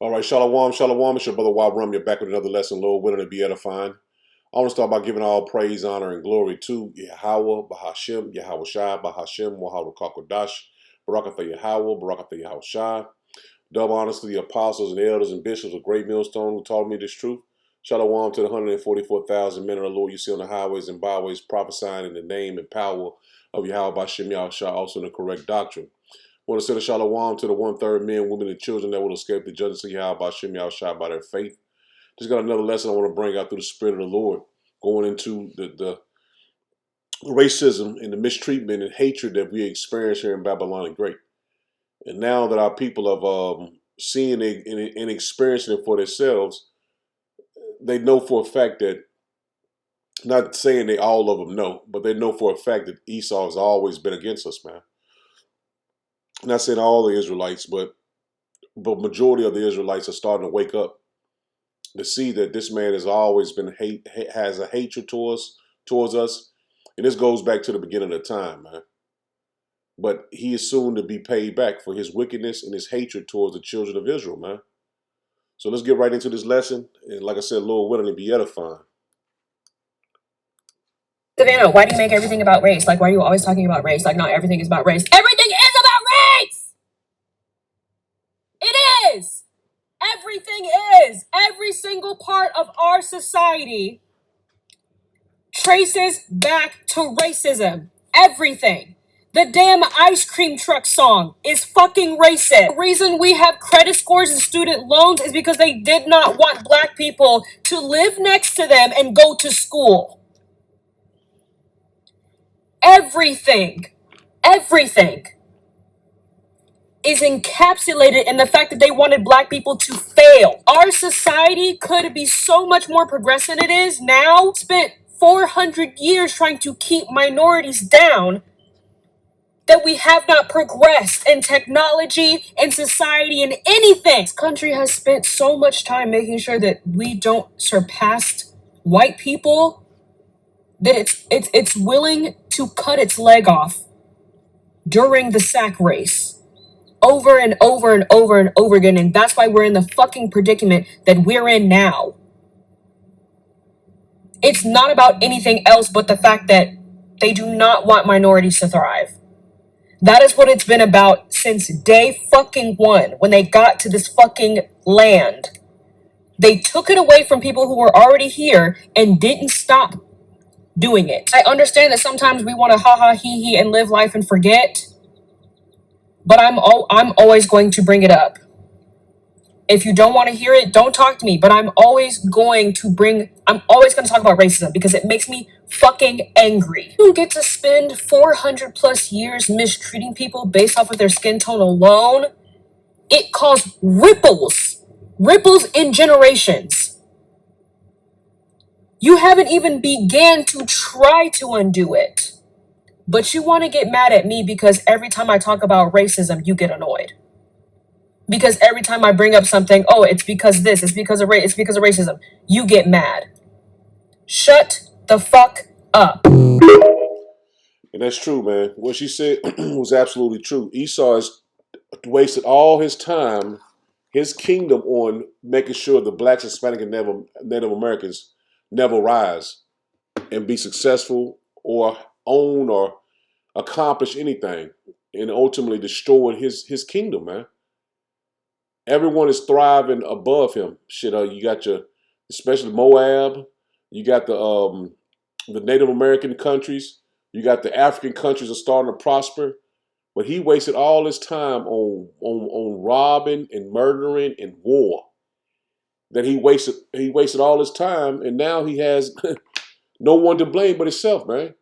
All right, shalom, shalom. It's your brother Wabram. You're back with another lesson, Lord, willing to be edifying. I want to start by giving all praise, honor, and glory to Yahweh, Bahashem, Yahweh Shai, Bahashem, Wahawah Kakodash, Barakatha Yahweh, Barakatha Yahweh Shai. Double honors to the apostles and elders and bishops of Great Millstone who taught me this truth. Shalom to the 144,000 men of the Lord you see on the highways and byways prophesying in the name and power of Yahweh Bahashem Yahweh Shai, also in the correct doctrine. I want to send a shalom to the one-third men, women, and children that will escape the judgment of Yahweh Bahashem Yahweh Shai by their faith. Just got another lesson I want to bring out through the Spirit of the Lord, going into the racism and the mistreatment and hatred that we experience here in Babylon the Great. And now that our people have seen it and experiencing it for themselves, they know for a fact that, not saying they all of them know, but they know for a fact that Esau has always been against us, man. Not saying all the Israelites, but majority of the Israelites are starting to wake up to see that this man has always been has a hatred towards us, and this goes back to the beginning of time, man. But he is soon to be paid back for his wickedness and his hatred towards the children of Israel, man. So let's get right into this lesson, and like I said, Lord willing, to be edifying. Savannah, why do you make everything about race? Like, why are you always talking about race? Like, not everything is about race. Everything is about race! It is! Everything is! Every single part of our society traces back to racism. Everything. The damn ice cream truck song is fucking racist. The reason we have credit scores and student loans is because they did not want black people to live next to them and go to school. Everything is encapsulated in the fact that they wanted black people to fail. Our society could be so much more progressive than it is now. Spent 400 years trying to keep minorities down, that we have not progressed in technology, in society, in anything. This country has spent so much time making sure that we don't surpass white people, that it's willing to cut its leg off during the sack race over and over and over and over again. And that's why we're in the fucking predicament that we're in now. It's not about anything else but the fact that they do not want minorities to thrive. That is what it's been about since day fucking one, when they got to this fucking land. They took it away from people who were already here and didn't stop doing it. I understand that sometimes we want to ha ha he he and live life and forget, but I'm always going to bring it up. If you don't want to hear it, don't talk to me, but I'm always going to talk about racism because it makes me fucking angry. You get to spend 400 plus years mistreating people based off of their skin tone alone. It caused ripples in generations. You haven't even began to try to undo it, but you want to get mad at me because every time I talk about racism, you get annoyed. Because every time I bring up something, oh, it's because this, it's because of racism, you get mad. Shut the fuck up. And that's true, man. What she said was absolutely true. Esau has wasted all his time, his kingdom, on making sure the blacks, Hispanic, and Native Americans never rise and be successful or own or accomplish anything, and ultimately destroying his kingdom, man. Everyone is thriving above him. Shit, you got especially Moab. You got the Native American countries. You got the African countries are starting to prosper. But he wasted all his time on robbing and murdering and war. That he wasted all his time, and now he has no one to blame but himself, man.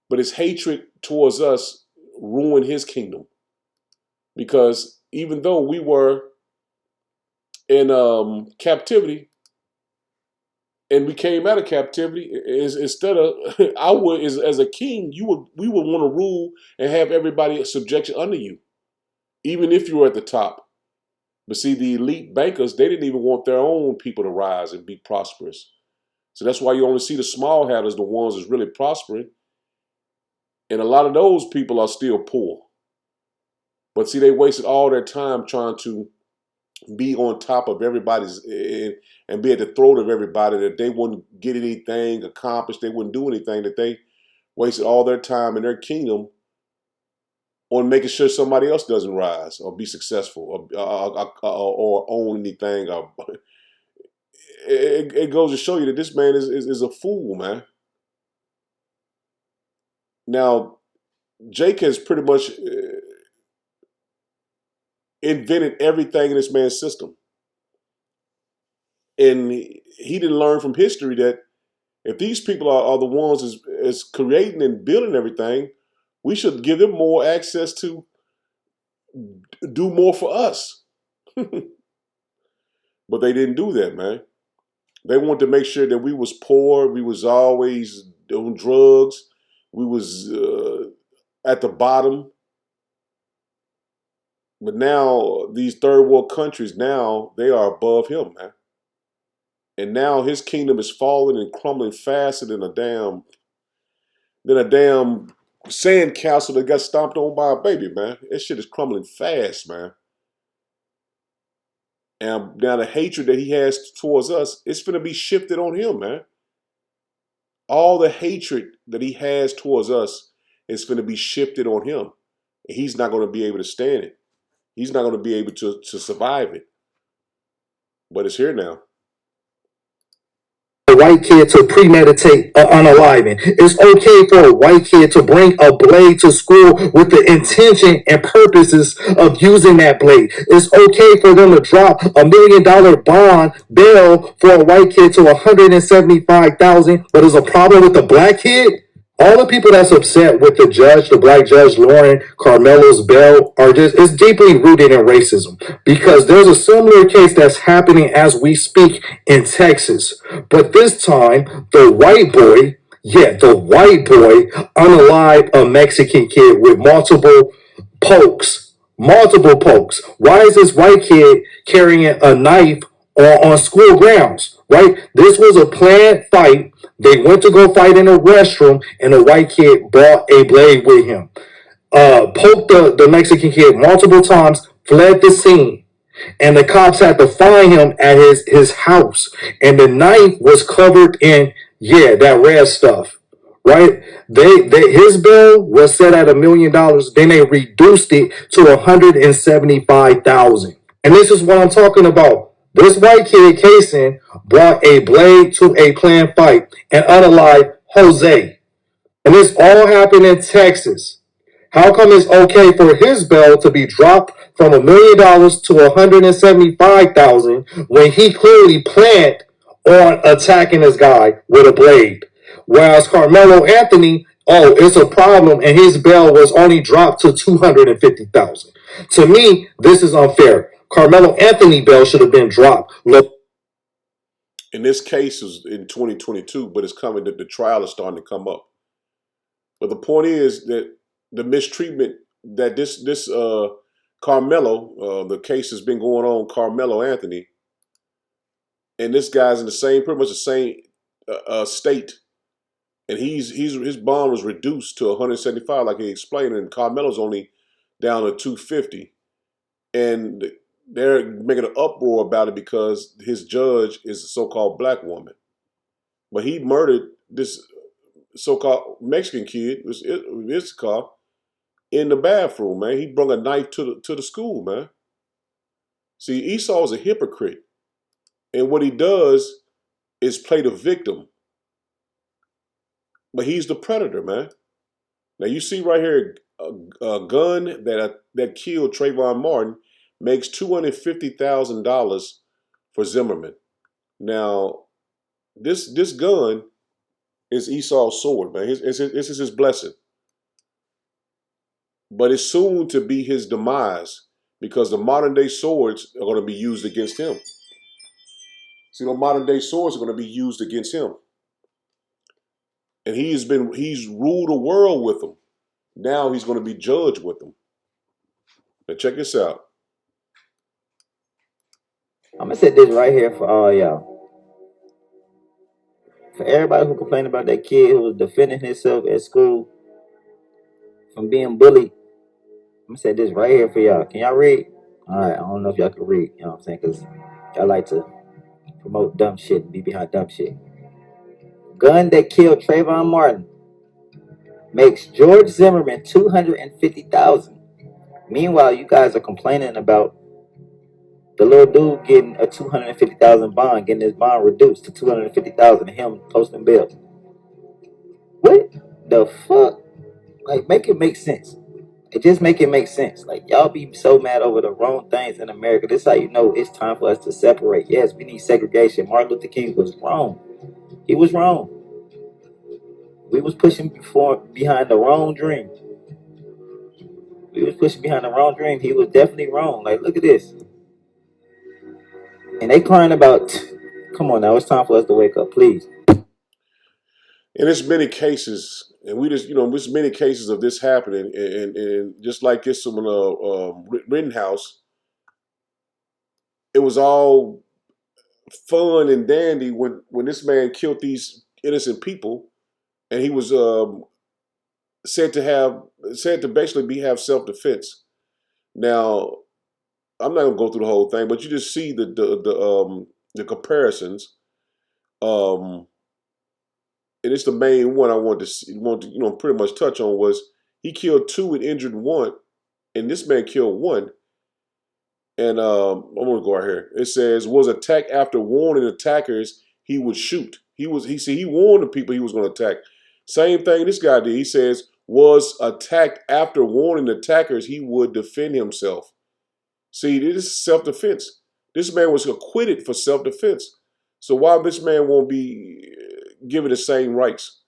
But his hatred towards us ruined his kingdom. Because even though we were in captivity and we came out of captivity, instead of I would as a king, we would want to rule and have everybody in subjection under you, even if you were at the top. But see, the elite bankers, they didn't even want their own people to rise and be prosperous. So that's why you only see the small hatters, the ones that's really prospering. And a lot of those people are still poor. But see, they wasted all their time trying to be on top of everybody's and be at the throat of everybody, that they wouldn't get anything accomplished, they wouldn't do anything, that they wasted all their time in their kingdom on making sure somebody else doesn't rise or be successful or own anything. It goes to show you that this man is a fool, man. Now, Jake has pretty much invented everything in this man's system. And he didn't learn from history that if these people are the ones is creating and building everything, we should give them more access to do more for us. But they didn't do that, man. They wanted to make sure that we was poor, we was always on drugs, we was at the bottom. But now these third world countries, now they are above him, man. And now his kingdom is falling and crumbling faster than a damn sand castle that got stomped on by a baby, man. That shit is crumbling fast, man. And now the hatred that he has towards us, it's going to be shifted on him, man. All the hatred that he has towards us is going to be shifted on him. And he's not going to be able to stand it. He's not going to be able to survive it. But it's here now. A white kid to premeditate unaliving. It's okay for a white kid to bring a blade to school with the intention and purposes of using that blade. It's okay for them to drop $1 million bond bail for a white kid to 175,000. But there's a problem with the black kid. All the people that's upset with the judge, the black judge Lauren Carmelo's bail, are just, it's deeply rooted in racism, because there's a similar case that's happening as we speak in Texas. But this time, the white boy unalived a Mexican kid with multiple pokes. Multiple pokes. Why is this white kid carrying a knife on school grounds? Right? This was a planned fight. They went to go fight in a restroom, and a white kid brought a blade with him. Poked the Mexican kid multiple times, fled the scene. And the cops had to find him at his house. And the knife was covered in, that red stuff. Right? His bill was set at $1 million. Then they reduced it to 175,000. And this is what I'm talking about. This white kid, Kason, brought a blade to a planned fight and unalived Jose. And this all happened in Texas. How come it's okay for his bail to be dropped from $1 million to 175,000 when he clearly planned on attacking this guy with a blade? Whereas Carmelo Anthony, it's a problem, and his bail was only dropped to 250,000. To me, this is unfair. Carmelo Anthony bail should have been dropped. And this case is in 2022, but it's coming. The trial is starting to come up. But the point is that the mistreatment that this Carmelo, the case has been going on, Carmelo Anthony, and this guy's in pretty much the same state, and his bond was reduced to 175, like he explained, and Carmelo's only down to 250, and they're making an uproar about it because his judge is a so-called black woman, but he murdered this so-called Mexican kid, Esaw, in the bathroom, man. He brought a knife to the school, man. See, Esaw is a hypocrite. And what he does is play the victim. But he's the predator, man. Now you see right here, a gun that killed Trayvon Martin makes $250,000 for Zimmerman. Now, this gun is Esau's sword, man. This is his blessing. But it's soon to be his demise because the modern day swords are going to be used against him. See, the modern day swords are going to be used against him. And he's ruled the world with them. Now he's going to be judged with them. Now check this out. I'm gonna set this right here for all y'all. For everybody who complained about that kid who was defending himself at school from being bullied, I'm gonna set this right here for y'all. Can y'all read? All right, I don't know if y'all can read, you know what I'm saying? Because y'all like to promote dumb shit and be behind dumb shit. Gun that killed Trayvon Martin makes George Zimmerman 250,000. Meanwhile, you guys are complaining about the little dude getting a 250,000 bond, getting his bond reduced to 250,000, and him posting bail. What the fuck? Like, make it make sense. It just make it make sense. Like, y'all be so mad over the wrong things in America. This is how you know it's time for us to separate. Yes, we need segregation. Martin Luther King was wrong. He was wrong. We was pushing behind the wrong dream. We was pushing behind the wrong dream. He was definitely wrong. Like, look at this. And they crying about, come on now, it's time for us to wake up, please. And there's many cases, and we just, there's many cases of this happening, and just like this one, Rittenhouse, it was all fun and dandy when this man killed these innocent people, and he was said to basically have self defense. Now, I'm not gonna go through the whole thing, but you just see the comparisons. Um, and it's the main one I want to pretty much touch on was he killed two and injured one, and this man killed one. And I'm gonna go right here. It says was attacked after warning attackers he would shoot. He warned the people he was going to attack. Same thing this guy did. He says was attacked after warning attackers he would defend himself. See, this is self-defense. This man was acquitted for self-defense. So why this man won't be given the same rights?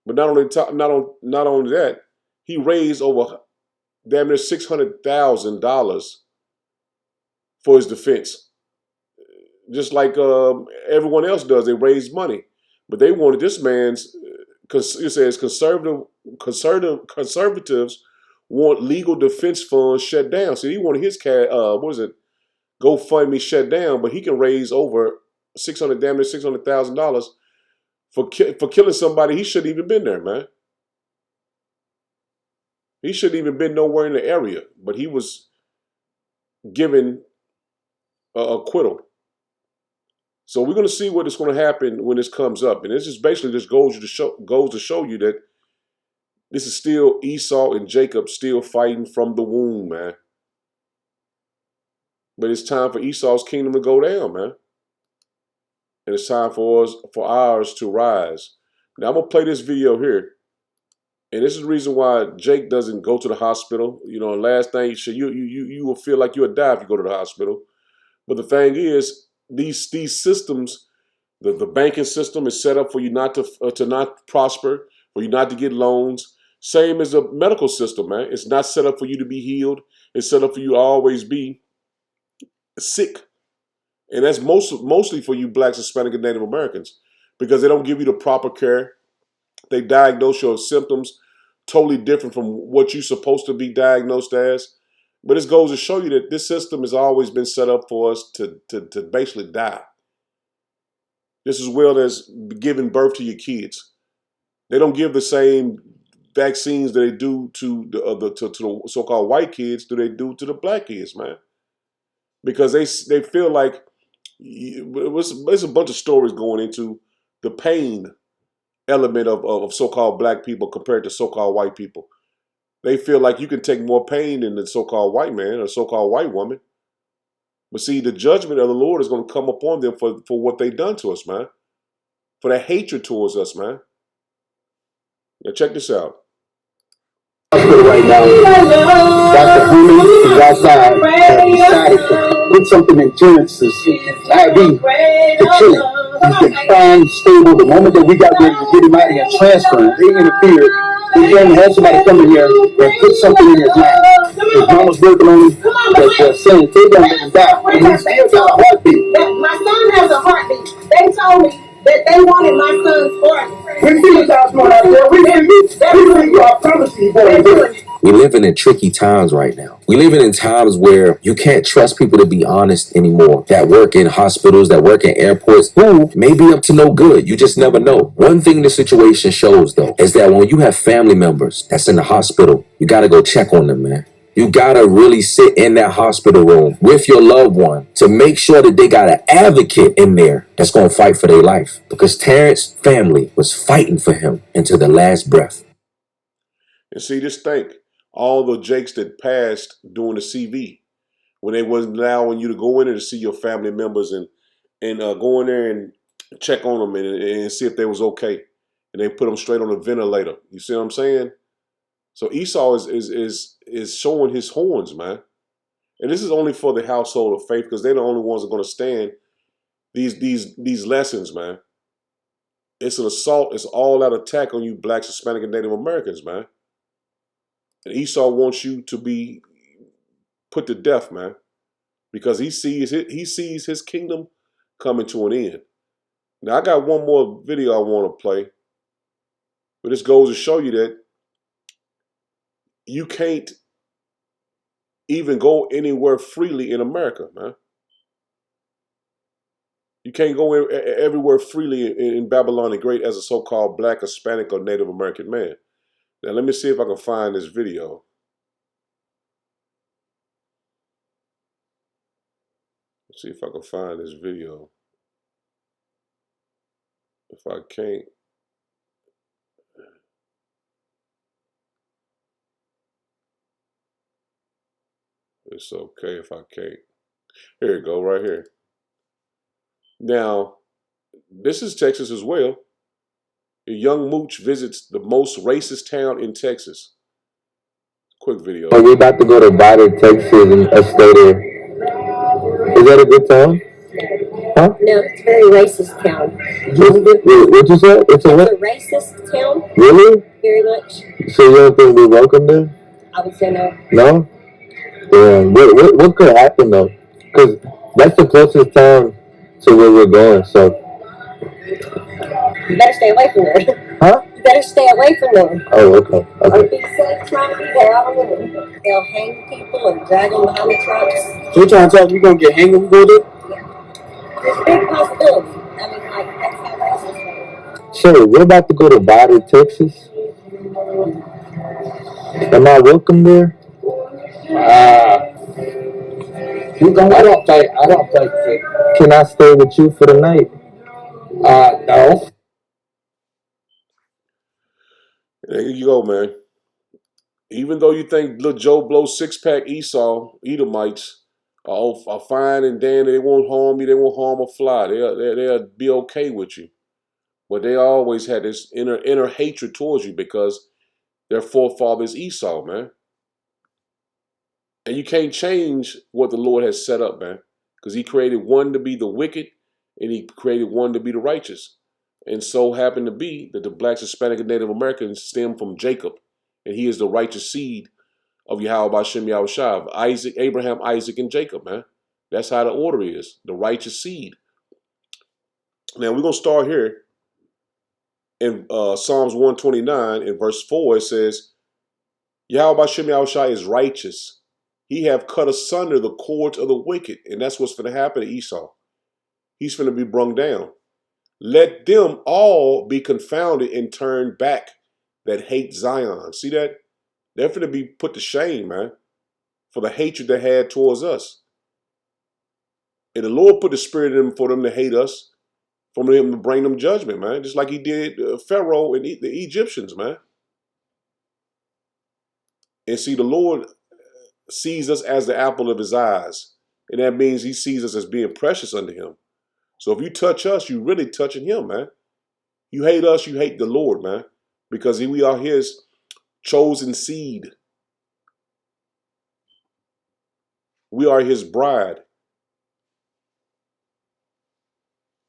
But not only that, he raised over damn near $600,000 for his defense, just like everyone else does. They raise money, but they wanted this man's. It says conservatives want legal defense funds shut down. So he wanted his GoFundMe shut down, but he can raise over damn near $600,000 for killing somebody he shouldn't even been there, man. He shouldn't even been nowhere in the area, but he was given acquittal. So we're going to see what is going to happen when this comes up, and this is basically just goes to show you that this is still Esau and Jacob still fighting from the womb, man. But it's time for Esau's kingdom to go down, man, and it's time for ours to rise. Now I'm gonna play this video here, and this is the reason why Jake doesn't go to the hospital. Last thing you will feel like you'll die if you go to the hospital. But the thing is, these systems, the banking system is set up for you not to not prosper, for you not to get loans. Same as the medical system, man. It's not set up for you to be healed. It's set up for you to always be sick. And that's mostly for you blacks, Hispanic, and Native Americans, because they don't give you the proper care. They diagnose your symptoms totally different from what you're supposed to be diagnosed as. But this goes to show you that this system has always been set up for us to basically die. Just as well as giving birth to your kids. They don't give the same vaccines that they do to the so-called white kids do they do to the black kids, man. Because they feel like there's a bunch of stories going into the pain element of so-called black people compared to so-called white people. They feel like you can take more pain than the so-called white man or so-called white woman. But see, the judgment of the Lord is going to come upon them for what they done to us, man. For their hatred towards us, man. Now check this out. Right now, Dr. Hooley is outside and decided to put something in Terrence's IV to kill him. He's been fine, stable. The moment that we got ready to get him out of here and transfer him, they interfered. We going to have somebody come in here and put something in his mouth. His mama's working on him, but they're saying they don't let him die. And he still got a heartbeat. My son has a heartbeat. They told me that they wanted my son's heart. We see what y'all doing out there. We see y'all promise you, boy. We're living in tricky times right now. We're living in times where you can't trust people to be honest anymore. That work in hospitals, that work in airports, who may be up to no good. You just never know. One thing the situation shows, though, is that when you have family members that's in the hospital, you got to go check on them, man. You gotta really sit in that hospital room with your loved one to make sure that they got an advocate in there that's gonna fight for their life. Because Terrence's family was fighting for him until the last breath. And see, just think, all the Jakes that passed during the CV, when they wasn't allowing you to go in there to see your family members and go in there and check on them and see if they was okay, and they put them straight on a ventilator. You see what I'm saying? So Esau is showing his horns, man. And this is only for the household of faith, because they're the only ones that are going to stand these lessons, man. It's an assault. It's all out attack on you blacks, Hispanic, and Native Americans, man. And Esau wants you to be put to death, man, because he sees his kingdom coming to an end. Now I got one more video I want to play, but this goes to show you that you can't even go anywhere freely in America, man. You can't go everywhere freely in Babylon the Great as a so-called black, Hispanic, or Native American man. Now let me see if I can find this video. Let's see if I can find this video. If I can't, it's okay if I can't. Here you go, right here. Now, this is Texas as well. A young mooch visits the most racist town in Texas. Quick video. Are we about to go to Biden, Texas, and stay there? Is that a good town? Huh? No, it's a very racist town. What you say? It's a racist town. Really? Very much. So you don't think we're welcome there? I would say no. No? Yeah. What could happen though? Because that's the closest town to where we're going. So you better stay away from there. Huh? You better stay away from them. Oh, okay. Or be safe trying to be there. I don't know. They'll hang people and drag them behind the trucks. So you trying to tell me you gonna get hanged when we go there? Yeah. There's a big possibility. I mean, like, that's how racist they are. So we're about to go to Biden, Texas. Am I welcome there? You don't. I don't think. Can I stay with you for the night? No. There you go, man. Even though you think little Joe Blow six-pack Esau, Edomites, are fine and dandy, they won't harm you, they won't harm a fly. They'll be okay with you. But they always had this inner hatred towards you because their forefather is Esau, man. And you can't change what the Lord has set up, man. Because he created one to be the wicked and he created one to be the righteous. And so happened to be that the blacks, Hispanic, and Native Americans stem from Jacob. And he is the righteous seed of Yahweh Bashem Yahushua, Isaac, Abraham, Isaac, and Jacob, man. That's how the order is, the righteous seed. Now we're going to start here in Psalms 129 in verse 4. It says, Yahweh Bashem Yahushua is righteous. He have cut asunder the cords of the wicked. And that's what's going to happen to Esau. He's going to be brung down. Let them all be confounded and turned back that hate Zion. See that? They're going to be put to shame, man, for the hatred they had towards us. And the Lord put the spirit in them for them to hate us, for him to bring them judgment, man. Just like he did Pharaoh and the Egyptians, man. And see, the Lord sees us as the apple of his eyes. And that means he sees us as being precious unto him. So if you touch us, you really touching him, man. You hate us, you hate the Lord, man. Because we are his chosen seed. We are his bride.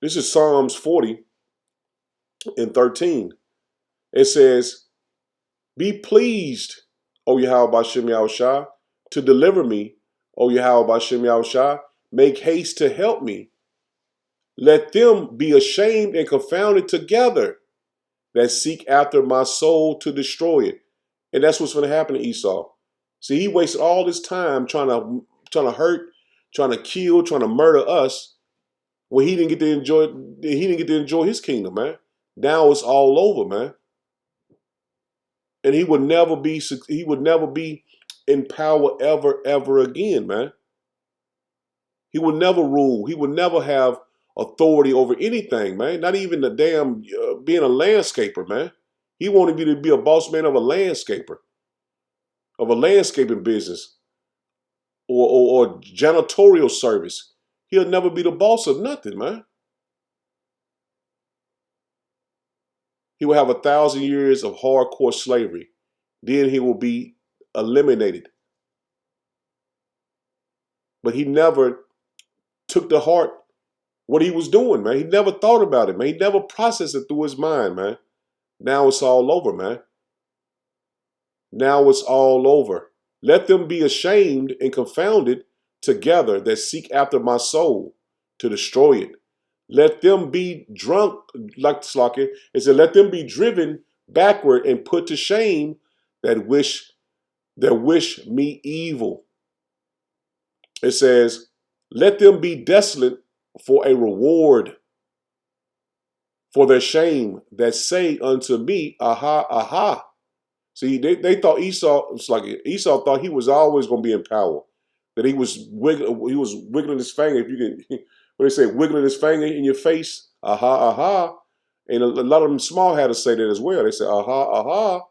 This is Psalms 40 and 13. It says, be pleased, O Yahweh Bashem Yahushua, to deliver me, O Yahweh Bashem Yahushua. Make haste to help me. Let them be ashamed and confounded together that seek after my soul to destroy it. And that's what's going to happen to Esau. See, he wasted all this time trying to hurt, trying to kill, trying to murder us, when he didn't get to enjoy his kingdom, man. Now it's all over, man. And he would never be in power ever again, man. He will never rule. He will never have authority over anything, man. Not even the damn being a landscaper, man. He wanted you to be a boss man of a landscaper, of a landscaping business, or janitorial service. He'll never be the boss of nothing, man. He will have 1,000 years of hardcore slavery. Then he will be eliminated. But he never took to heart what he was doing, man. He never thought about it, man. He never processed it through his mind, man. Now it's all over, man. Now it's all over. Let them be ashamed and confounded together that seek after my soul to destroy it. Let them be drunk, like Slakia. It said, let them be driven backward and put to shame that wish me evil. It says, let them be desolate for a reward for their shame that say unto me, aha, aha. See, they thought Esau, it's like Esau thought he was always going to be in power. That he was wiggling his finger. If you can, what they say, wiggling his finger in your face, aha, aha. And a lot of them small had to say that as well. They say, aha, aha.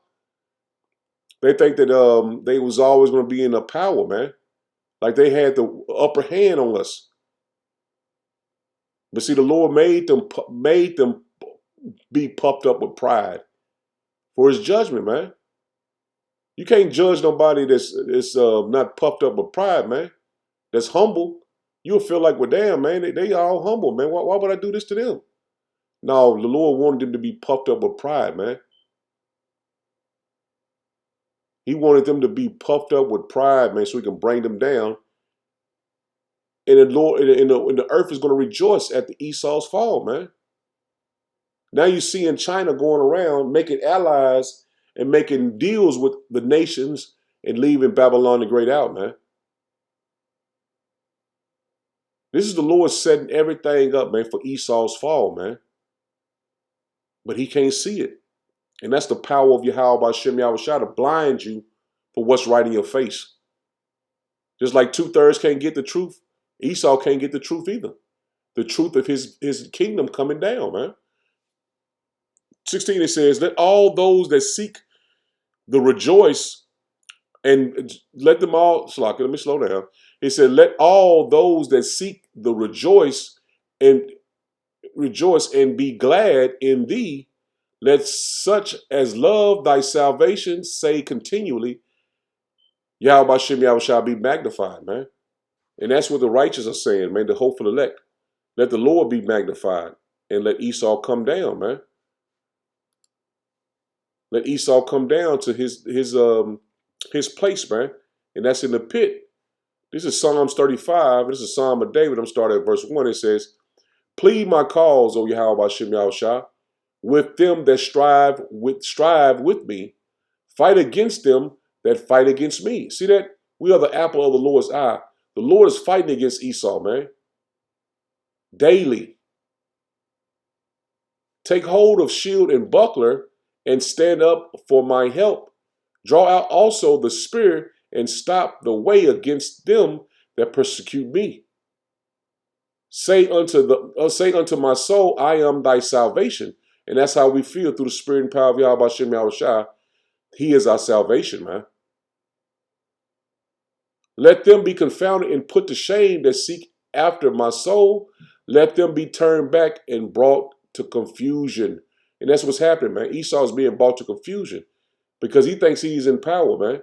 They think that they was always going to be in the power, man. Like they had the upper hand on us. But see, the Lord made them be puffed up with pride for his judgment, man. You can't judge nobody that's not puffed up with pride, man. That's humble. You'll feel like, well, damn, man, they all humble, man. Why would I do this to them? No, the Lord wanted them to be puffed up with pride, man. He wanted them to be puffed up with pride, man, so he can bring them down. And the Lord and the earth is going to rejoice at the Esau's fall, man. Now you see in China going around making allies and making deals with the nations and leaving Babylon the Great out, man. This is the Lord setting everything up, man, for Esau's fall, man. But he can't see it. And that's the power of Yahweh Hashem Yahushua to blind you for what's right in your face. Just like 2/3 can't get the truth, Esau can't get the truth either. The truth of his kingdom coming down, man. 16, it says, let all those that seek the rejoice and let them all, let me slow down. It said, let all those that seek the rejoice and be glad in thee. Let such as love thy salvation say continually, Yahweh Shem Yahweh shall be magnified, man. And that's what the righteous are saying, man, the hopeful elect. Let the Lord be magnified and let Esau come down, man. Let Esau come down to his place, man. And that's in the pit. This is Psalms 35. This is a Psalm of David. I'm starting at verse 1. It says, plead my cause, O Yahweh Shem Yahushua, with them that strive with me. Fight against them that fight against me. See that? We are the apple of the Lord's eye. The Lord is fighting against Esau, man. Daily. Take hold of shield and buckler and stand up for my help. Draw out also the spear and stop the way against them that persecute me. Say unto my soul, I am thy salvation. And that's how we feel through the spirit and power of Yahweh Shem Yahushua. He is our salvation, man. Let them be confounded and put to shame that seek after my soul. Let them be turned back and brought to confusion. And that's what's happening, man. Esau is being brought to confusion because he thinks he's in power, man.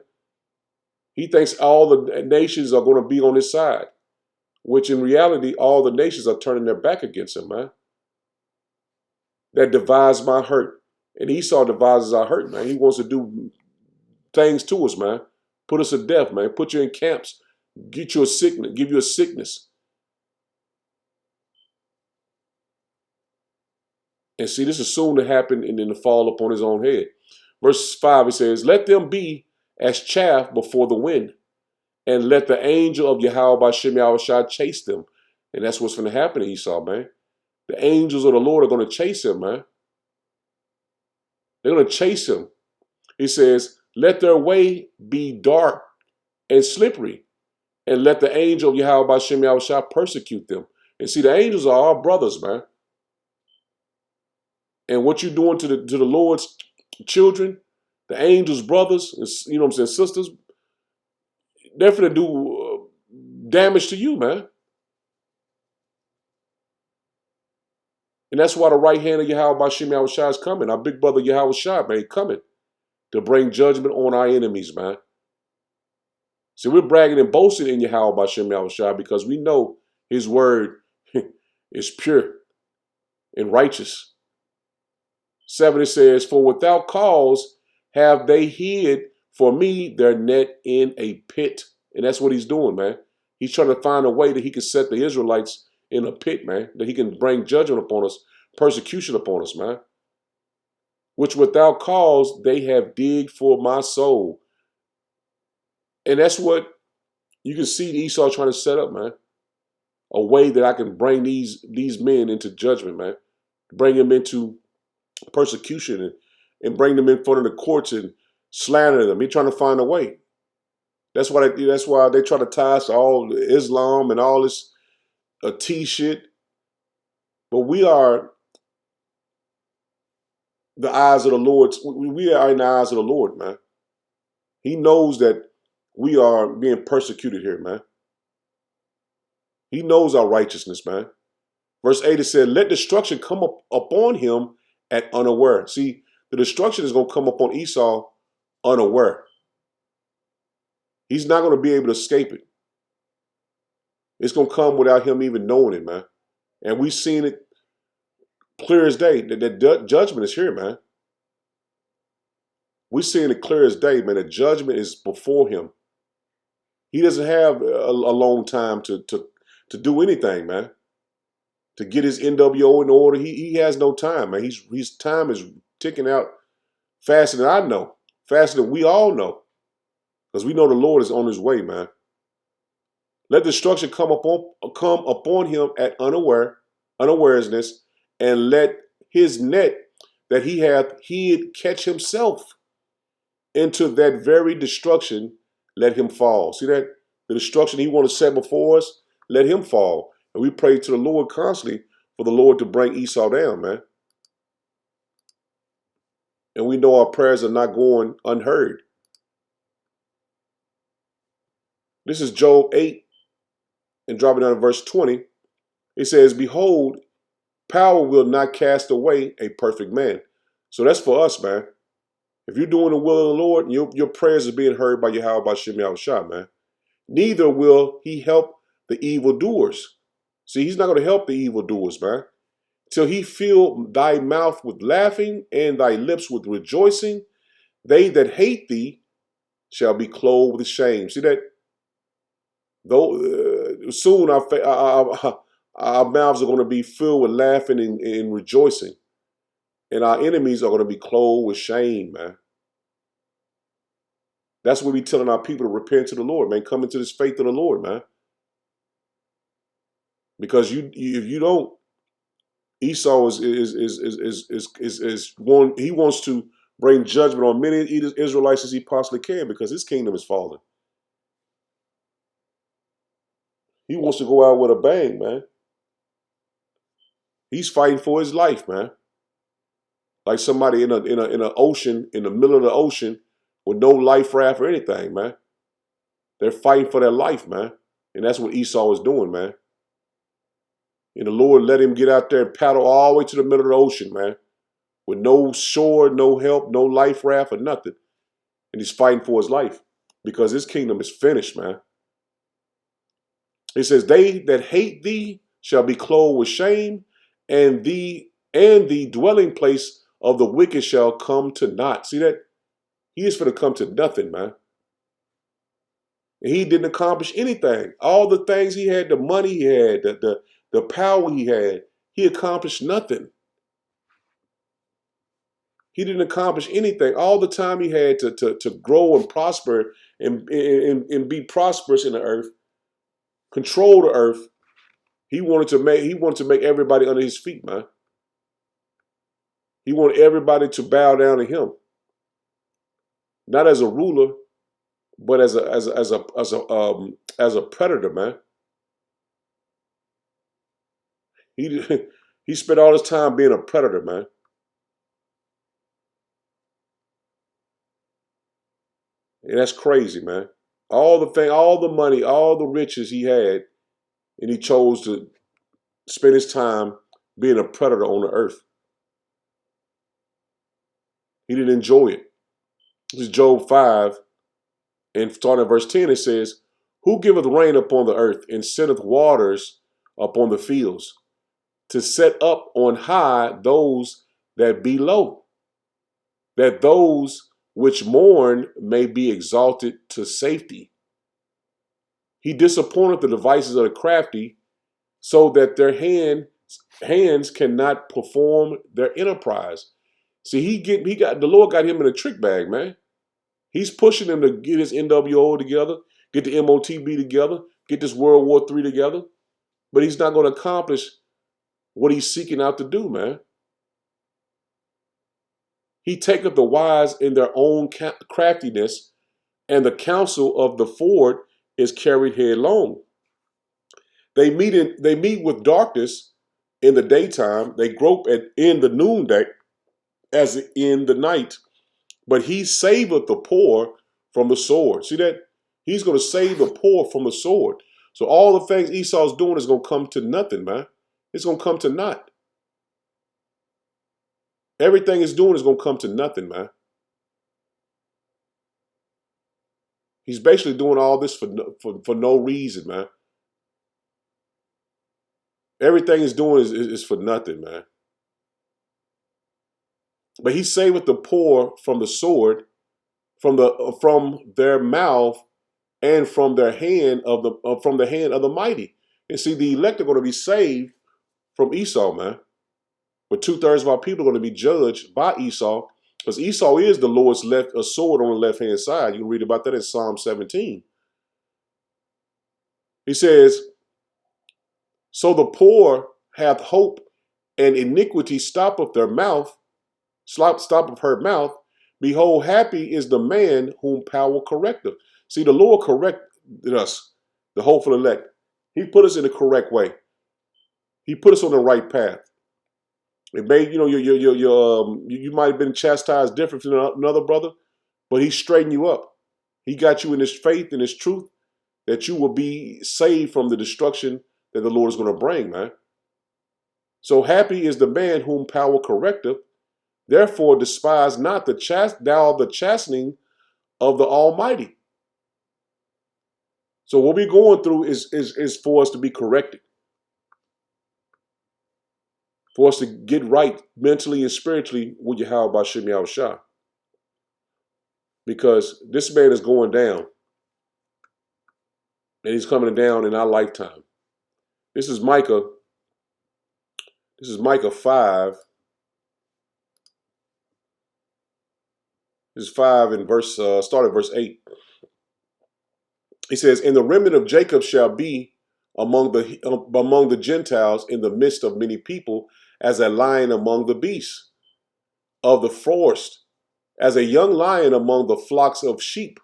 He thinks all the nations are going to be on his side, which in reality, all the nations are turning their back against him, man. That divides my hurt. And Esau devises our hurt, man. He wants to do things to us, man. Put us to death, man. Put you in camps. Get you a sickness. Give you a sickness. And see, this is soon to happen and then to fall upon his own head. Verse 5, it says, let them be as chaff before the wind, and let the angel of Yahweh by Shem Yahushua chase them. And that's what's going to happen to Esau, man. The angels of the Lord are going to chase him, man. They're going to chase him. He says, let their way be dark and slippery. And let the angel of Yahweh Bashem Yahweh persecute them. And see, the angels are our brothers, man. And what you're doing to the Lord's children, the angels' brothers, you know what I'm saying, sisters, they're going to do damage to you, man. And that's why the right hand of Yahweh Bashem Yahweh is coming. Our big brother Yahweh Shai, man, coming to bring judgment on our enemies, man. See, we're bragging and boasting in Yahweh Bashem Yahweh because we know his word is pure and righteous. 7, it says, for without cause have they hid for me their net in a pit. And that's what he's doing, man. He's trying to find a way that he can set the Israelites in a pit, man. That he can bring judgment upon us, persecution upon us, man. Which without cause they have digged for my soul. And that's what you can see Esau trying to set up, man. A way that I can bring these men into judgment, man. Bring them into persecution and bring them in front of the courts and slander them. He's trying to find a way. That's why they try to tie us to all Islam and all this T shit. But we are the eyes of the Lord. We are in the eyes of the Lord, man. He knows that we are being persecuted here, man. He knows our righteousness, man. Verse 8, it said, let destruction come up upon him at unaware. See, the destruction is going to come upon Esau unaware. He's not going to be able to escape it. It's going to come without him even knowing it, man. And we've seen it clear as day. That judgment is here, man. We're seeing it clear as day, man. The judgment is before him. He doesn't have a long time to do anything, man. To get his NWO in order, he has no time, man. His time is ticking out faster than I know, faster than we all know, because we know the Lord is on his way, man. Let destruction come upon him at unawareness, and let his net that he hath hid catch himself into that very destruction. Let him fall. See that? The destruction he want to set before us, let him fall. And we pray to the Lord constantly for the Lord to bring Esau down, man. And we know our prayers are not going unheard. This is Job 8, and dropping down to verse 20. It says, behold, power will not cast away a perfect man. So that's for us, man. If you're doing the will of the Lord, your prayers are being heard by Yahweh Bashem Yahushua, man. Neither will he help the evildoers. See, he's not going to help the evildoers, man. Till he fill thy mouth with laughing and thy lips with rejoicing. They that hate thee shall be clothed with shame. See that? Though soon our mouths are going to be filled with laughing and rejoicing. And our enemies are going to be clothed with shame, man. That's what we're telling our people to repent to the Lord, man. Come into this faith of the Lord, man. Because if you don't, Esau is one. He wants to bring judgment on many Israelites as he possibly can because his kingdom is falling. He wants to go out with a bang, man. He's fighting for his life, man. Like somebody in an ocean, in the middle of the ocean, with no life raft or anything, man. They're fighting for their life, man. And that's what Esau is doing, man. And the Lord let him get out there and paddle all the way to the middle of the ocean, man. With no shore, no help, no life raft or nothing. And he's fighting for his life because his kingdom is finished, man. It says, they that hate thee shall be clothed with shame, and the dwelling place of the wicked shall come to naught. See that? He is going to come to nothing, man. And he didn't accomplish anything. All the things he had, the money he had, the power he had, he accomplished nothing. He didn't accomplish anything. All the time he had to grow and prosper and be prosperous in the earth, control the earth. He wanted to make everybody under his feet, man. He wanted everybody to bow down to him. Not as a ruler, but as a predator, man. He he spent all his time being a predator, man. And that's crazy, man. All the money, all the riches he had, and he chose to spend his time being a predator on the earth. He didn't enjoy it. This is Job 5, and starting at verse 10, it says, "Who giveth rain upon the earth, and sendeth waters upon the fields, to set up on high those that be low, that those which mourn may be exalted to safety. He disappointeth the devices of the crafty, so that their hands cannot perform their enterprise." See, he got the Lord got him in a trick bag, man. He's pushing him to get his NWO together, get the MOTB together, get this World War III together, but he's not going to accomplish what he's seeking out to do, man. He taketh the wise in their own craftiness, and the counsel of the forward is carried headlong. They meet with darkness in the daytime. They grope in the noonday as in the night. But he saveth the poor from the sword. See that? He's going to save the poor from the sword. So all the things Esau's doing is going to come to nothing, man. It's going to come to naught. Everything he's doing is going to come to nothing, man. He's basically doing all this for no reason, man. Everything he's doing is for nothing, man. But he saveth the poor from the sword, from their mouth, and from their hand of the mighty. And see, the elect are going to be saved from Esau, man. But 2/3 of our people are going to be judged by Esau, because Esau is the Lord's a sword on the left hand side. You can read about that in Psalm 17. He says, "So the poor hath hope, and iniquity stoppeth their mouth, stoppeth her mouth. Behold, happy is the man whom power correcteth." See, the Lord corrected us, the hopeful elect. He put us in the correct way. He put us on the right path. It may, you might have been chastised different from another brother, but he straightened you up. He got you in his faith and his truth, that you will be saved from the destruction that the Lord is going to bring, man. So happy is the man whom power correcteth. Therefore despise not the chastening of the Almighty. So what we're going through is for us to be corrected, for us to get right mentally and spiritually with Yahweh Bashim Yahushua. Because this man is going down, and he's coming down in our lifetime. This is Micah 5. This is 5 and start at verse 8. He says, "And the remnant of Jacob shall be among the Gentiles in the midst of many people, as a lion among the beasts of the forest, as a young lion among the flocks of sheep.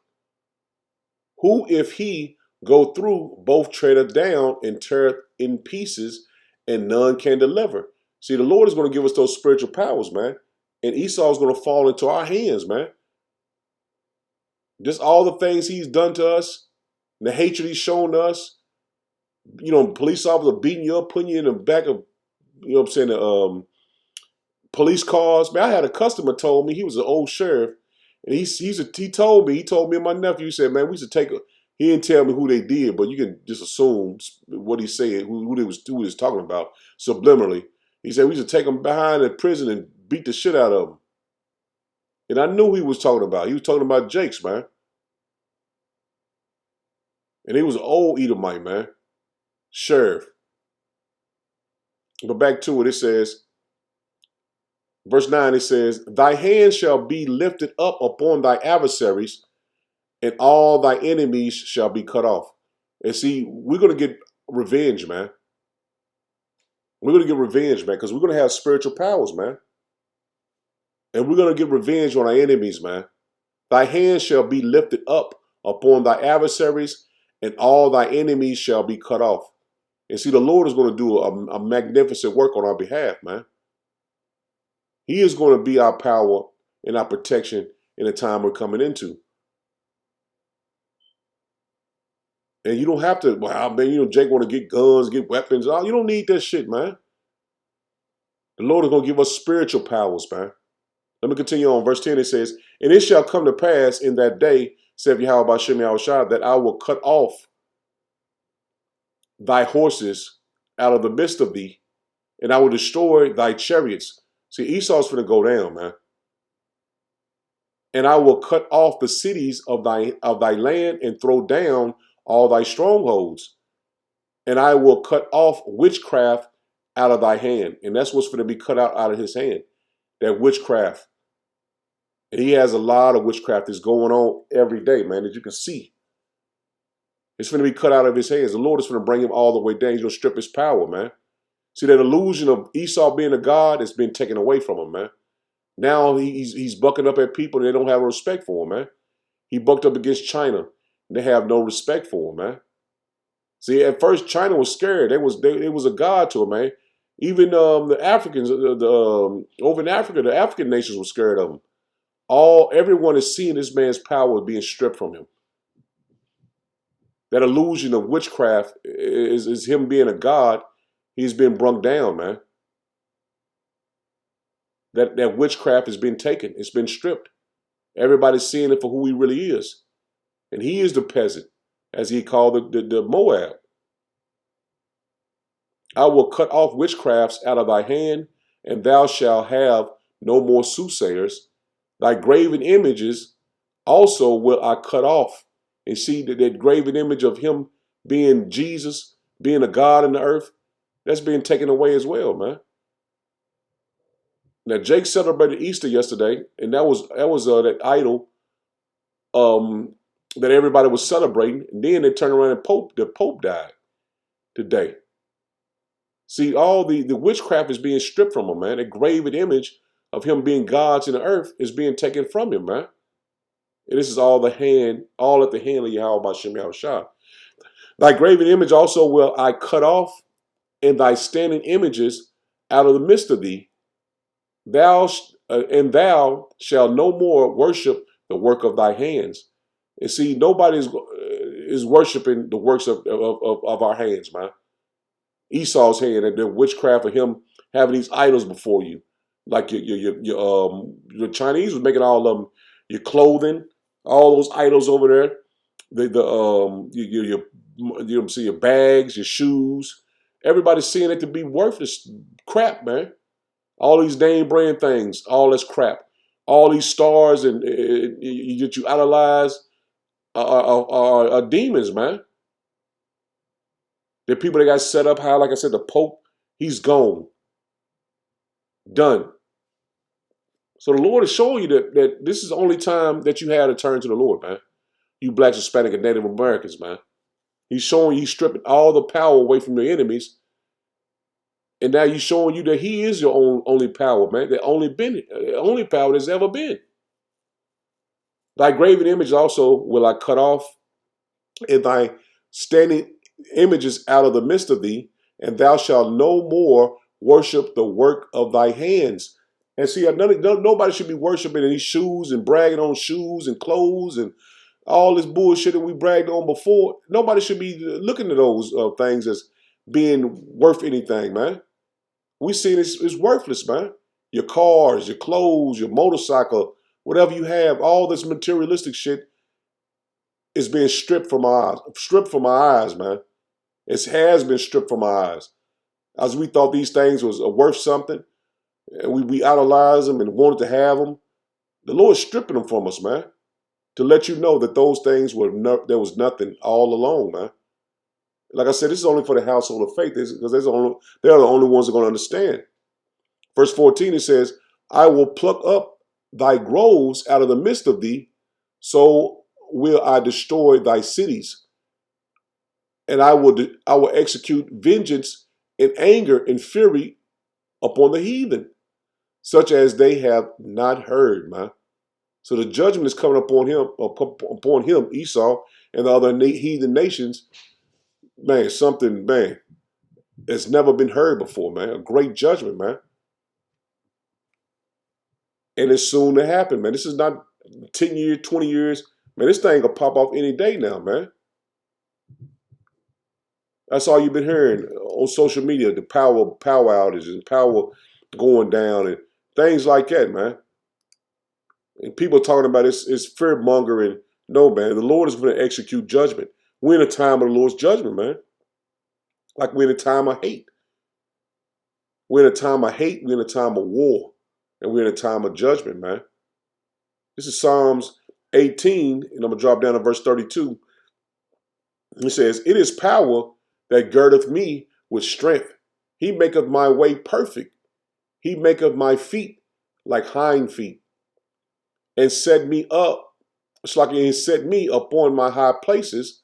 Who, if he go through, both treadeth down and teareth in pieces, and none can deliver." See, the Lord is going to give us those spiritual powers, man. And Esau is going to fall into our hands, man. Just all the things he's done to us, the hatred he's shown us. Police officer beating you up, putting you in the back of, police cars. Man, I had a customer told me, he was an old sheriff, and he told me and my nephew, he said, man, we used to take he didn't tell me who they did, but you can just assume what he said, who he was talking about subliminally. He said we used to take them behind the prison and beat the shit out of them. And I knew who he was talking about. He was talking about Jakes, man. And he was an old Edomite, man. Sheriff. But back to it, it says, verse 9, it says, "Thy hand shall be lifted up upon thy adversaries, and all thy enemies shall be cut off." And see, we're going to get revenge, man. We're going to get revenge, man, because we're going to have spiritual powers, man. And we're going to get revenge on our enemies, man. "Thy hand shall be lifted up upon thy adversaries, and all thy enemies shall be cut off. And see, the Lord is going to do a magnificent work on our behalf, man. He is going to be our power and our protection in the time we're coming into. And you don't have to, well, man, Jake want to get guns, get weapons. Oh, you don't need that shit, man. The Lord is going to give us spiritual powers, man. Let me continue on. Verse 10, it says, and it shall come to pass in that day, saith Yahweh Bashem Yahushua, that I will cut off thy horses out of the midst of thee, and I will destroy thy chariots. See, Esau's finna go down, man. And I will cut off the cities of thy land and throw down all thy strongholds. And I will cut off witchcraft out of thy hand. And that's what's going to be cut out of his hand. That witchcraft. And he has a lot of witchcraft that's going on every day, man, as you can see. It's going to be cut out of his hands. The Lord is going to bring him all the way down. He's going to strip his power, man. See, that illusion of Esau being a god has been taken away from him, man. Now he's bucking up at people and they don't have respect for him, man. He bucked up against China and they have no respect for him, man. See, at first China was scared. It was a god to him, man. Even the Africans, over in Africa, the African nations were scared of him. Everyone is seeing this man's power being stripped from him. That illusion of witchcraft is him being a god. He's been brung down, man. That witchcraft has been taken. It's been stripped. Everybody's seeing it for who he really is. And he is the peasant, as he called the Moab. I will cut off witchcrafts out of thy hand, and thou shalt have no more soothsayers. Thy graven images also will I cut off. And see that graven image of him being Jesus, being a God in the earth, that's being taken away as well, man. Now Jake celebrated Easter yesterday, and that was that idol that everybody was celebrating. And then they turned around and the Pope died today. See, all the witchcraft is being stripped from him, man. A graven image of him being God's in the earth is being taken from him, man. And this is all at the hand of Yahweh Bashem Yahushua. Thy graven image also will I cut off, and thy standing images out of the midst of thee. Thou shalt no more worship the work of thy hands. And see, nobody is worshiping the works of our hands, man. Esau's hand and the witchcraft of him having these idols before you, like your Chinese was making all of them, your clothing, all those idols over there, your bags, your shoes. Everybody's seeing it to be worthless crap, man. All these name brand things, all this crap, all these stars and that you idolize are demons, man. The people that got set up high, like I said, the Pope, he's gone. Done. So the Lord is showing you that this is the only time that you have to turn to the Lord, man. You blacks, Hispanic, and Native Americans, man. He's showing you, he's stripping all the power away from your enemies. And now he's showing you that he is your only power, man. The only power there's ever been. Thy graven image also will I cut off, and thy standing images out of the midst of thee, and thou shalt no more worship the work of thy hands. And see, nobody should be worshiping these shoes and bragging on shoes and clothes and all this bullshit that we bragged on before. Nobody should be looking at those things as being worth anything, man. We seen it's worthless, man. Your cars, your clothes, your motorcycle, whatever you have, all this materialistic shit is being stripped from our eyes, man. It has been stripped from our eyes. As we thought these things was worth something, and we idolized them and wanted to have them, the Lord's stripping them from us, man. To let you know that those things there was nothing all along, man. Like I said, this is only for the household of faith, because they're the only ones that are going to understand. Verse 14, it says, I will pluck up thy groves out of the midst of thee, so will I destroy thy cities. And I will execute vengeance in anger and fury upon the heathen, such as they have not heard, man. So the judgment is coming upon him, Esau, and the other heathen nations. Man, something, man, that's never been heard before, man. A great judgment, man. And it's soon to happen, man. This is not 10 years, 20 years. Man, this thing will pop off any day now, man. That's all you've been hearing on social media, the power outages and power going down and things like that, man. And people talking about it's fear mongering. No, man, the Lord is going to execute judgment. We're in a time of the Lord's judgment, man. Like we're in a time of hate. We're in a time of hate. We're in a time of war. And we're in a time of judgment, man. This is Psalms 18, and I'm going to drop down to verse 32. It says, "It is power that girdeth me with strength. He maketh my way perfect. He maketh my feet like hind feet, and set me up. It's like he set me upon my high places.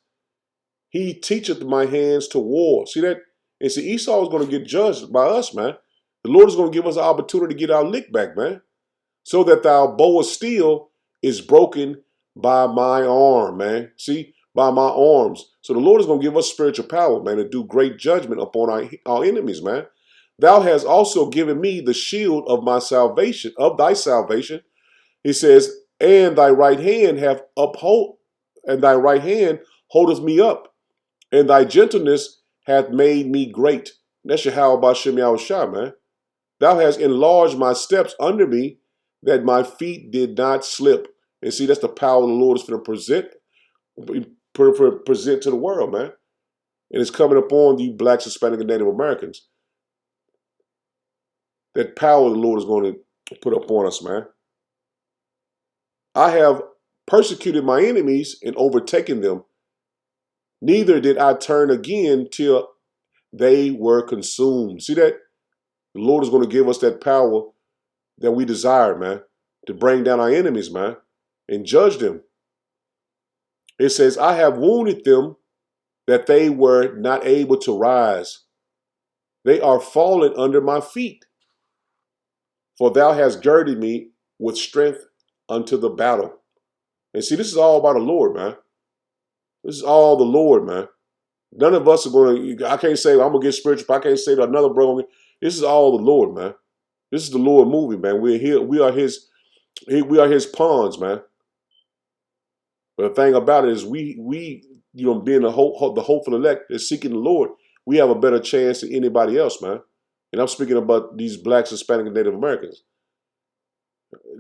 He teacheth my hands to war." See that? And see, Esau is going to get judged by us, man. The Lord is going to give us an opportunity to get our lick back, man. So that our bow of steel is broken by my arm, man. See? By my arms. So the Lord is going to give us spiritual power, man, to do great judgment upon our enemies, man. Thou hast also given me the shield of my salvation, of thy salvation. He says, and thy right hand and thy right hand holdeth me up, and thy gentleness hath made me great. That's Yahweh Bashem Yahushua, man. Thou hast enlarged my steps under me, that my feet did not slip. And see, that's the power the Lord is going to present to the world, man. And it's coming upon the Blacks, Hispanic, and Native Americans. That power the Lord is going to put upon us, man. I have persecuted my enemies and overtaken them. Neither did I turn again till they were consumed. See that? The Lord is going to give us that power that we desire, man, to bring down our enemies, man, and judge them. It says, I have wounded them that they were not able to rise. They are fallen under my feet. For thou hast girded me with strength unto the battle. And see, this is all about the Lord, man. This is all the Lord, man. None of us are going to, I can't say, I'm going to get spiritual. I can't say to another brother. This is all the Lord, man. This is the Lord moving, man. We're here. We are his pawns, man. But the thing about it is we being the hopeful elect is seeking the Lord, we have a better chance than anybody else, man. And I'm speaking about these Blacks, Hispanic, and Native Americans.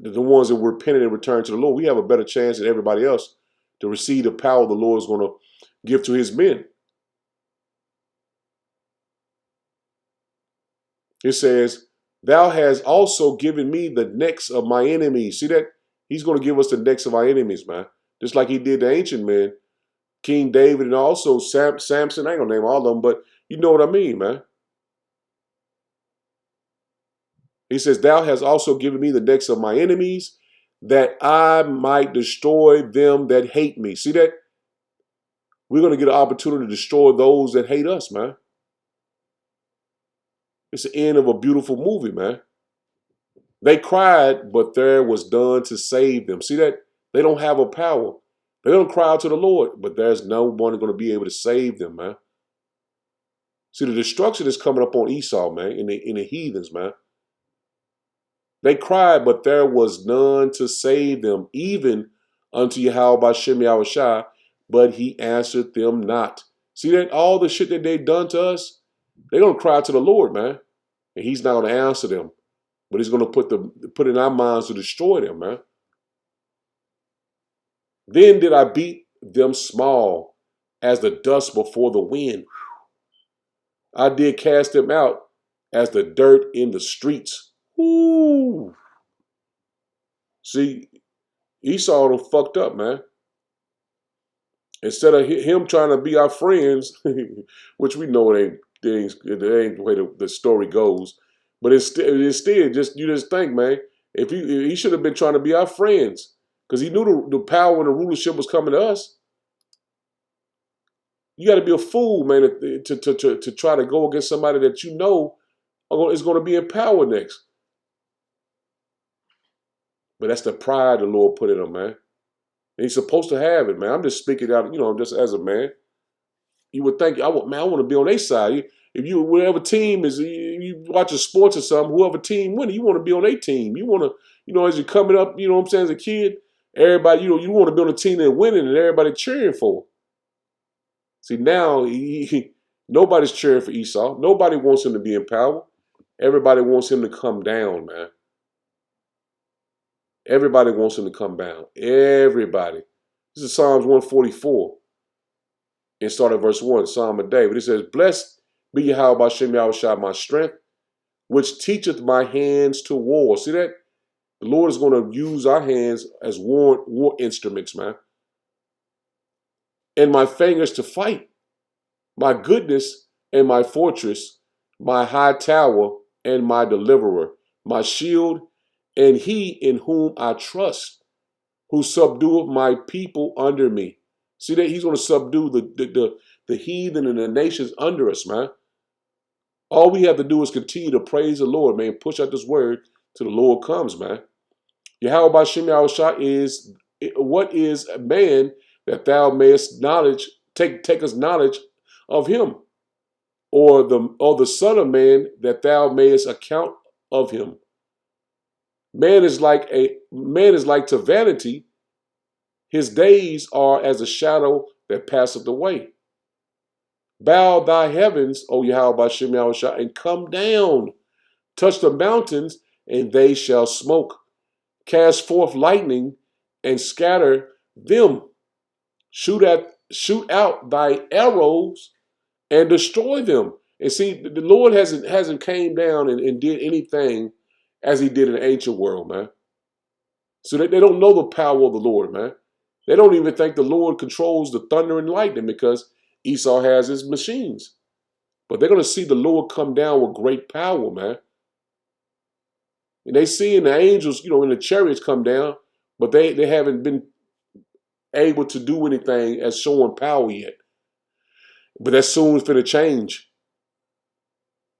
The ones that were repentant and returned to the Lord, we have a better chance than everybody else to receive the power the Lord is going to give to his men. It says, thou hast also given me the necks of my enemies. See that? He's going to give us the necks of our enemies, man. Just like he did the ancient men, King David, and also Samson. I ain't going to name all of them, but you know what I mean, man. He says, thou hast also given me the necks of my enemies, that I might destroy them that hate me. See that? We're going to get an opportunity to destroy those that hate us, man. It's the end of a beautiful movie, man. They cried, but there was none to save them. See that? They don't have a power. They don't cry out to the Lord, but there's no one going to be able to save them, man. See, the destruction is coming up on Esau, man, in the heathens, man. They cried, but there was none to save them, even unto Yahweh Bashem Yahushua, but he answered them not. See that? All the shit that they've done to us, they're going to cry to the Lord, man. And he's not going to answer them. But he's going to put in our minds to destroy them, man. Then did I beat them small as the dust before the wind. I did cast them out as the dirt in the streets. Ooh. See, Esau done fucked up, man. Instead of him trying to be our friends, which we know it ain't the way the story goes, but instead, you just think, man, if he should have been trying to be our friends, because he knew the power and the rulership was coming to us. You got to be a fool, man, to try to go against somebody that you know is going to be in power next. But that's the pride the Lord put in him, man. And he's supposed to have it, man. I'm just speaking out, just as a man. You would think, I want to be on their side. If you, whatever team is, you watching sports or something, whoever team winning, you want to be on their team. You want to, as you're coming up, what I'm saying, as a kid, everybody, you want to be on a team that's winning and everybody cheering for. See, now nobody's cheering for Esaw. Nobody wants him to be in power. Everybody wants him to come down, man. Everybody wants him to come down. Everybody. This is Psalms 144. And start at verse 1, Psalm of David. It says, Blessed be Yahweh Bashem Yahushua, my strength, which teacheth my hands to war. See that? The Lord is going to use our hands as war instruments, man. And my fingers to fight. My goodness and my fortress, my high tower and my deliverer, my shield, and he in whom I trust, who subdueth my people under me. See that? He's going to subdue the heathen and the nations under us, man. All we have to do is continue to praise the Lord, man. Push out this word till the Lord comes, man. Yahweh Bashem Yahushua is, what is a man that thou mayest take us knowledge of him, or the son of man that thou mayest account of him. Man is like to vanity. His days are as a shadow that passeth away. Bow thy heavens, O Yahweh Bashem Yahushua, and come down. Touch the mountains, and they shall smoke. Cast forth lightning, and scatter them. Shoot out thy arrows, and destroy them. And see, the Lord hasn't came down and did anything as he did in the ancient world, man. So they don't know the power of the Lord, man. They don't even think the Lord controls the thunder and lightning because Esaw has his machines. But they're going to see the Lord come down with great power, man. And they see the angels, in the chariots come down, but they haven't been able to do anything as showing power yet. But that soon is going to change.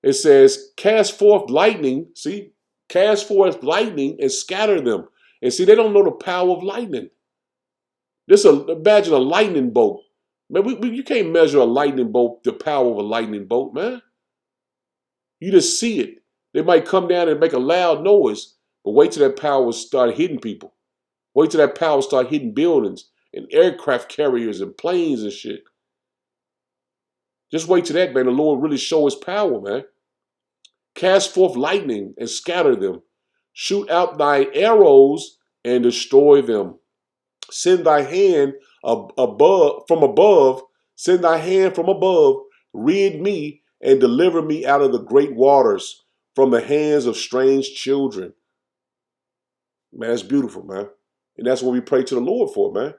It says, cast forth lightning, see? Cast forth lightning and scatter them. And see, they don't know the power of lightning. Imagine a lightning bolt. Man, you can't measure a lightning bolt, the power of a lightning bolt, man. You just see it. They might come down and make a loud noise, but wait till that power start hitting people. Wait till that power start hitting buildings and aircraft carriers and planes and shit. Just wait till that, man. The Lord really show his power, man. Cast forth lightning and scatter them. Shoot out thy arrows and destroy them. Send thy hand from above. Send thy hand from above. Rid me and deliver me out of the great waters, from the hands of strange children. Man, that's beautiful, man. And that's what we pray to the Lord for, man.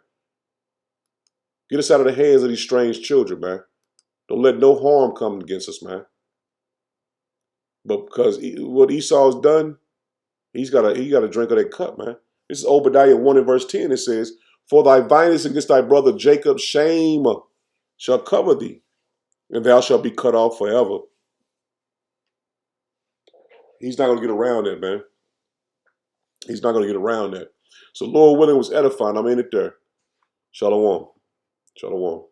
Get us out of the hands of these strange children, man. Don't let no harm come against us, man. But because what Esau's done, he got to drink of that cup, man. This is Obadiah 1 and verse 10. It says, For thy violence against thy brother Jacob, shame shall cover thee, and thou shalt be cut off forever. He's not going to get around that, man. He's not going to get around that. So Lord willing was edifying. I'm in it there. Shalom. Shalom.